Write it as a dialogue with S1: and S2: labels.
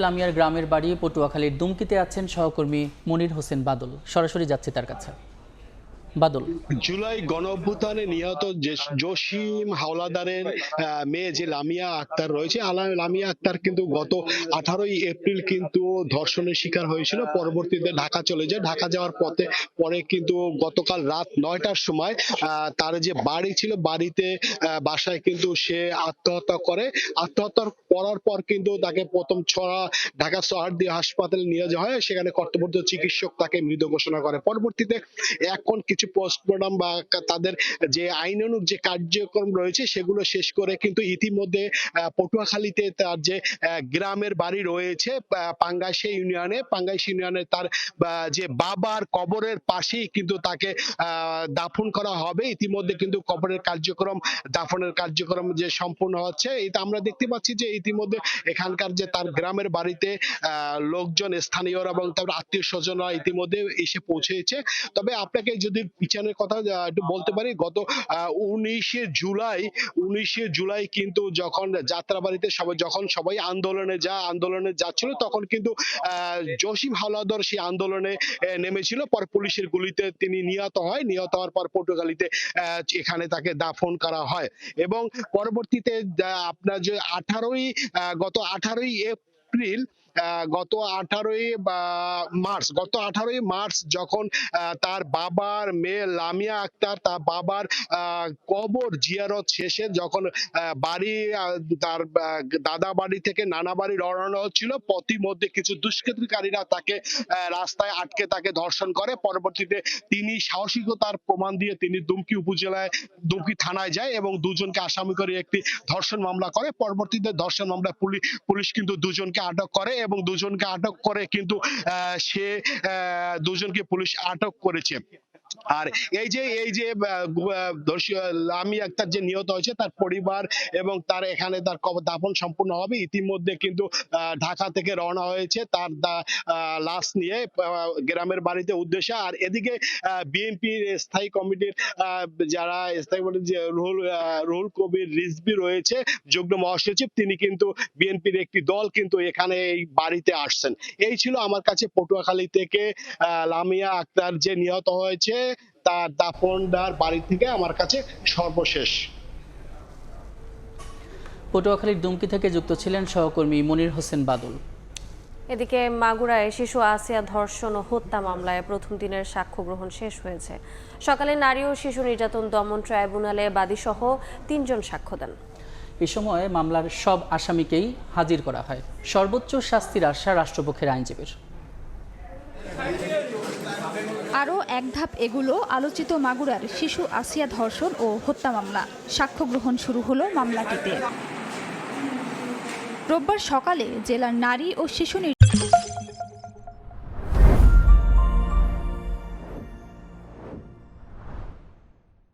S1: লামিয়ার গ্রামের বাড়ি পটুয়াখালীর দুমকিতে আছেন সহকর্মী মনির হোসেন বাদল। সরাসরি যাচ্ছে তার কাছে। বাদল,
S2: জুলাই গণঅভ্যুত্থানে নিহত জসিম হাওলাদারের মেয়ে যে লামিয়া আক্তার রয়েছে, লামিয়া আক্তার কিন্তু গত 18ই এপ্রিল কিন্তু ধর্ষণের শিকার হয়েছিল। পরবর্তীতে ঢাকা চলে যায়। ঢাকা যাওয়ার পরে কিন্তু গতকাল রাত 9টার সময় তার যে বাড়ি ছিল, বাসায় কিন্তু সে আত্মহত্যা করে। আত্মহত্যা করার পর কিন্তু তাকে প্রথম ঢাকা সরকারি হাসপাতালে নিয়ে যাওয়া হয়। সেখানে কর্তব্যরত চিকিৎসক তাকে মৃত ঘোষণা করে। পরবর্তীতে এখন কিছু পোস্টমর্টম বা তাদের যে আইনানুগ যে কার্যক্রম রয়েছে সেগুলো শেষ করে কিন্তু ইতিমধ্যে পটুয়াখালীতে তার যে গ্রামের বাড়ি রয়েছে পাঙ্গাইশ ইউনিয়নে তার যে বাবার কবরের পাশেই কিন্তু তাকে দাফন করা হবে। ইতিমধ্যে কিন্তু দাফনের কার্যক্রম যে সম্পূর্ণ হচ্ছে, এটা আমরা দেখতে পাচ্ছি যে ইতিমধ্যে এখানকার যে তার গ্রামের বাড়িতে লোকজন, স্থানীয়রা এবং তার আত্মীয় স্বজনরা ইতিমধ্যে এসে পৌঁছেছে। তবে আপনাকে যদি পিছনের কথা একটু বলতে পারি, গত 19শে জুলাই কিন্তু যখন যাত্রাবাড়িতে সবাই আন্দোলনে যাচ্ছিল, তখন কিন্তু জসিম হাওলাদার সেই আন্দোলনে নেমেছিল। পরে পুলিশের গুলিতে তিনি নিহত হওয়ার পর পটুয়াখালীতে এখানে তাকে দাফন করা হয়। এবং পরবর্তীতে আপনার যে গত 18ই এপ্রিল গত 18ই মার্চ যখন তার বাবার মেয়ে লামিয়া আক্তার তার বাবার কবর জিয়ারত শেষে যখন তার দাদা বাড়ি থেকে নানা বাড়ি রওনা হচ্ছিল, পথিমধ্যে কিছু দুষ্কৃতিকারীরা তাকে রাস্তায় আটকে তাকে ধর্ষণ করে। পরবর্তীতে তিনি সাহসিকতার প্রমাণ দিয়ে তিনি দুমকি থানায় যায় এবং দুজনকে আসামি করে একটি ধর্ষণ মামলা করে। পরবর্তীতে ধর্ষণ মামলায় পুলিশ কিন্তু দুজনকে আটক করে এবং দুজনকে আটক করে কিন্তু দুজনকে পুলিশ আটক করেছে। আর এই যে লামি আক্তার যে নিহত হয়েছে, তার পরিবার এবং তার এখানে তার দাফন সম্পূর্ণ হবে। ইতিমধ্যে কিন্তু ঢাকা থেকে রওনা হয়েছে তার লাশ নিয়ে গ্রামের বাড়িতে উদ্দেশ্যে। আর এদিকে বিএনপির স্থায়ী কমিটির যারা স্থায়ী কমিটির যে রুহুল কবির রিজভী রয়েছে, যুগ্ম মহাসচিব, তিনি কিন্তু বিএনপির একটি দল কিন্তু এখানে এই বাড়িতে আসছেন। এই ছিল আমার কাছে পটুয়াখালী থেকে লামিয়া আক্তার যে নিহত হয়েছে তার দাফনদার বাড়ি থেকে আমার কাছে সর্বশেষ।
S1: পটুয়াখালীর দুমকি থেকে যুক্ত ছিলেন সহকর্মী মনির হোসেন বাদল।
S3: এদিকে মাগুরায় শিশু আসিয়া ধর্ষণ ও হত্যা মামলায় প্রথম দিনের সাক্ষ্য গ্রহণ শেষ হয়েছে। সকালে নারী ও শিশু নির্যাতন দমন ট্রাইব্যুনালে বাদীসহ 3 জন সাক্ষ্য দেন।
S1: এই সময় মামলার সব আসামিকেই হাজির করা হয়। সর্বোচ্চ শাস্তির আশা রাষ্ট্রপক্ষের আইনজীবীর।
S4: আরও এক ধাপ এগুলো আলোচিত মাগুরার শিশু আসিয়া ধর্ষণ ও হত্যা মামলা। সাক্ষ্য গ্রহণ শুরু হলো মামলাটিতে। রোববার সকালে জেলার নারী ও শিশু